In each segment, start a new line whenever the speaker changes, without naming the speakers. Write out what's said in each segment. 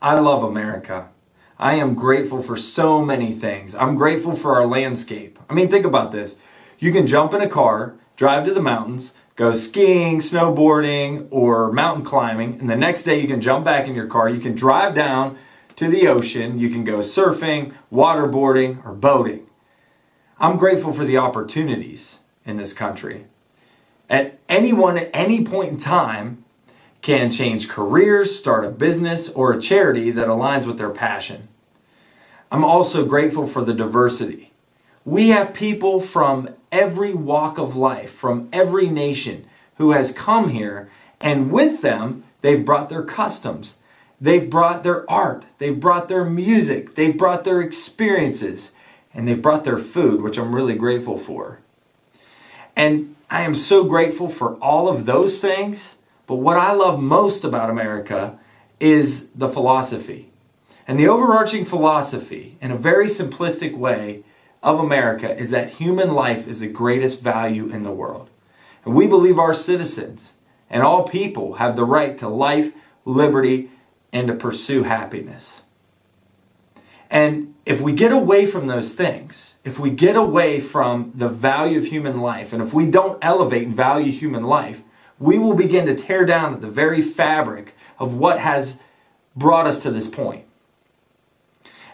I love America. I am grateful for so many things. I'm grateful for our landscape. I mean, think about this. You can jump in a car, drive to the mountains, go skiing, snowboarding, or mountain climbing, and the next day you can jump back in your car. You can drive down to the ocean. You can go surfing, waterboarding, or boating. I'm grateful for the opportunities in this country. Anyone at any point in time can change careers, start a business, or a charity that aligns with their passion. I'm also grateful for the diversity. We have people from every walk of life, from every nation who has come here, and with them, they've brought their customs. They've brought their art. They've brought their music. They've brought their experiences, and they've brought their food, which I'm really grateful for. And I am so grateful for all of those things. But what I love most about America is the philosophy. And the overarching philosophy, in a very simplistic way, of America is that human life is the greatest value in the world. And we believe our citizens and all people have the right to life, liberty, and to pursue happiness. And if we get away from those things, if we get away from the value of human life, and if we don't elevate and value human life, we will begin to tear down at the very fabric of what has brought us to this point.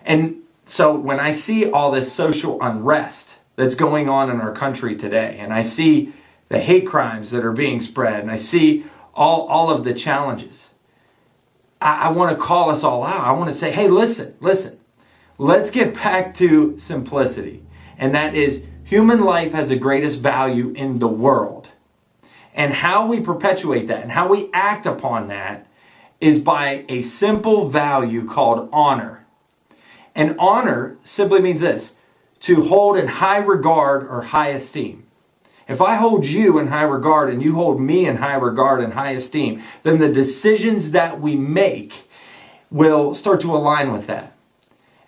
And so when I see all this social unrest that's going on in our country today, and I see the hate crimes that are being spread, and I see all of the challenges, I want to call us all out. I want to say, hey, listen, let's get back to simplicity. And that is, human life has the greatest value in the world. And how we perpetuate that and how we act upon that is by a simple value called honor. And honor simply means this: to hold in high regard or high esteem. If I hold you in high regard and you hold me in high regard and high esteem, then the decisions that we make will start to align with that.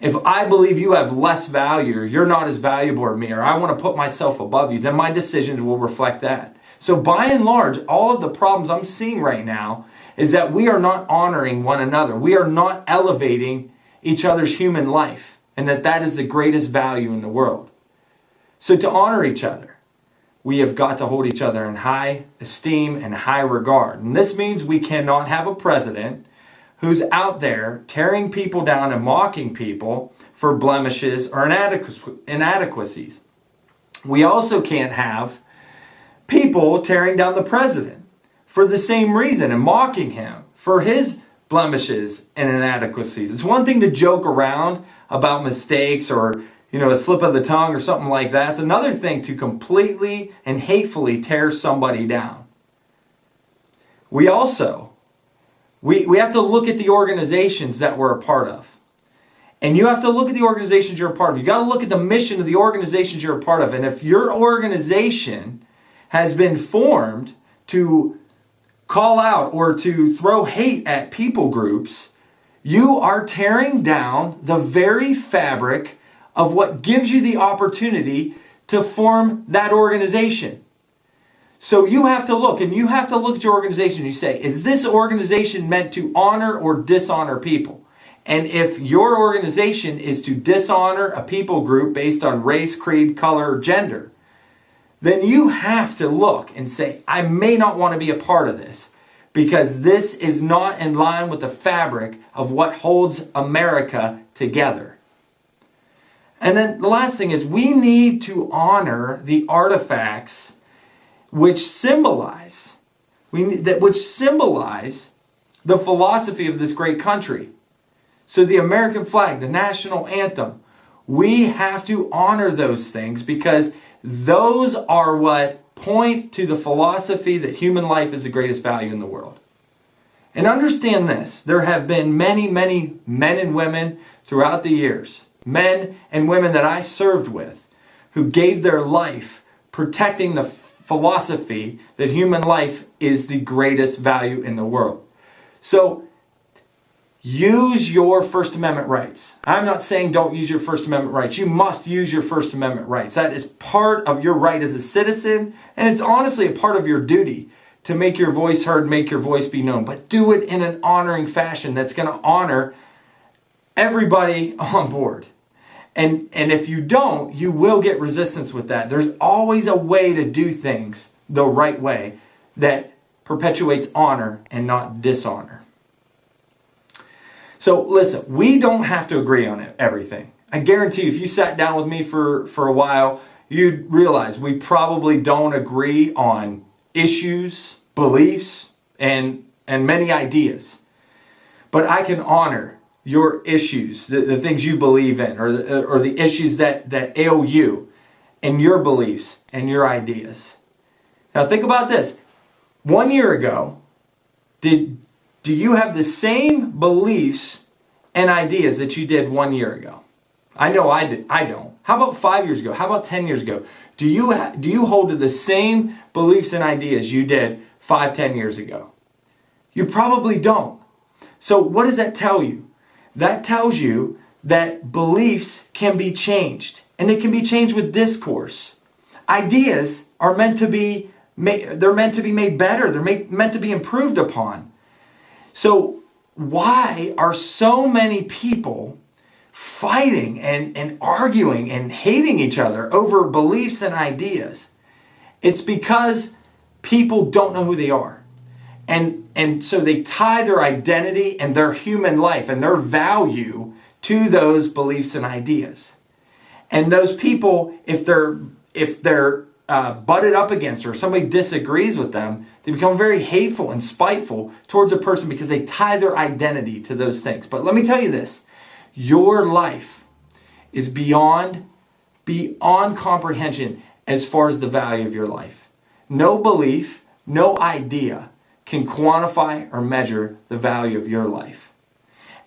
If I believe you have less value, or you're not as valuable as me, or I want to put myself above you, then my decisions will reflect that. So by and large, all of the problems I'm seeing right now is that we are not honoring one another. We are not elevating each other's human life, and that is the greatest value in the world. So to honor each other, we have got to hold each other in high esteem and high regard. And this means we cannot have a president who's out there tearing people down and mocking people for blemishes or inadequacies. We also can't have people tearing down the president for the same reason and mocking him for his blemishes and inadequacies. It's one thing to joke around about mistakes or, a slip of the tongue or something like that. It's another thing to completely and hatefully tear somebody down. We have to look at the organizations that we're a part of. And you have to look at the organizations you're a part of. You got to look at the mission of the organizations you're a part of. And if your organization has been formed to call out or to throw hate at people groups, you are tearing down the very fabric of what gives you the opportunity to form that organization. So you have to look, and you have to look at your organization. You say, is this organization meant to honor or dishonor people? And if your organization is to dishonor a people group based on race, creed, color, or gender, then you have to look and say, I may not want to be a part of this because this is not in line with the fabric of what holds America together. And then the last thing is we need to honor the artifacts which symbolize the philosophy of this great country. So the American flag, the national anthem, we have to honor those things because those are what point to the philosophy that human life is the greatest value in the world. And understand this, there have been many, many men and women throughout the years, men and women that I served with, who gave their life protecting the philosophy that human life is the greatest value in the world. So use your First Amendment rights. I'm not saying don't use your First Amendment rights. You must use your First Amendment rights. That is part of your right as a citizen, and it's honestly a part of your duty to make your voice heard, make your voice be known. But do it in an honoring fashion that's going to honor everybody on board. And if you don't, you will get resistance with that. There's always a way to do things the right way that perpetuates honor and not dishonor. So listen, we don't have to agree on everything. I guarantee you, if you sat down with me for a while, you'd realize we probably don't agree on issues, beliefs, and many ideas. But I can honor your issues, the things you believe in, or the issues that ail you, and your beliefs and your ideas. Now think about this. 1 year ago, do you have the same beliefs and ideas that you did 1 year ago? I know I don't. How about 5 years ago? How about 10 years ago? Do you hold to the same beliefs and ideas you did 5, 10 years ago? You probably don't. So what does that tell you? That tells you that beliefs can be changed, and they can be changed with discourse. Ideas are meant to be made better. They're meant to be improved upon. So why are so many people fighting and arguing and hating each other over beliefs and ideas? It's because people don't know who they are. And so they tie their identity and their human life and their value to those beliefs and ideas. And those people, if they're butted up against or somebody disagrees with them, they become very hateful and spiteful towards a person because they tie their identity to those things. But let me tell you this, your life is beyond comprehension as far as the value of your life. No belief, no idea can quantify or measure the value of your life.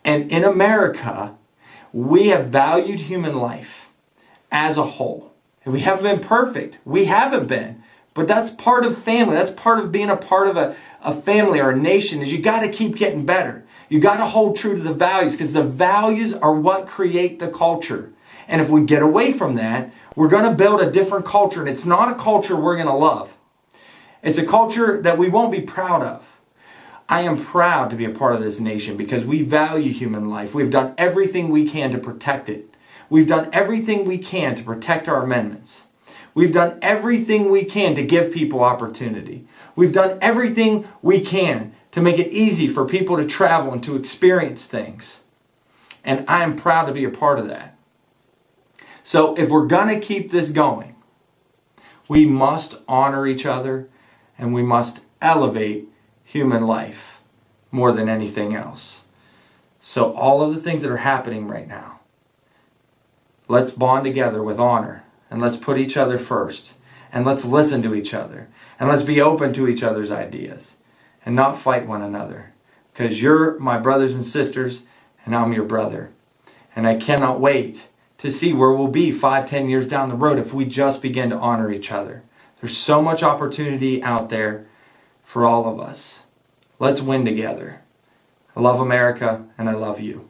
And in America, we have valued human life as a whole. And we haven't been perfect. We haven't been. But that's part of family. That's part of being a part of a family or a nation, is you got to keep getting better. You got to hold true to the values, because the values are what create the culture. And if we get away from that, we're going to build a different culture. And it's not a culture we're going to love. It's a culture that we won't be proud of. I am proud to be a part of this nation because we value human life. We've done everything we can to protect it. We've done everything we can to protect our amendments. We've done everything we can to give people opportunity. We've done everything we can to make it easy for people to travel and to experience things. And I am proud to be a part of that. So if we're going to keep this going, we must honor each other. And we must elevate human life more than anything else. So all of the things that are happening right now, let's bond together with honor. And let's put each other first. And let's listen to each other. And let's be open to each other's ideas. And not fight one another. Because you're my brothers and sisters, and I'm your brother. And I cannot wait to see where we'll be 5, 10 years down the road if we just begin to honor each other. There's so much opportunity out there for all of us. Let's win together. I love America, and I love you.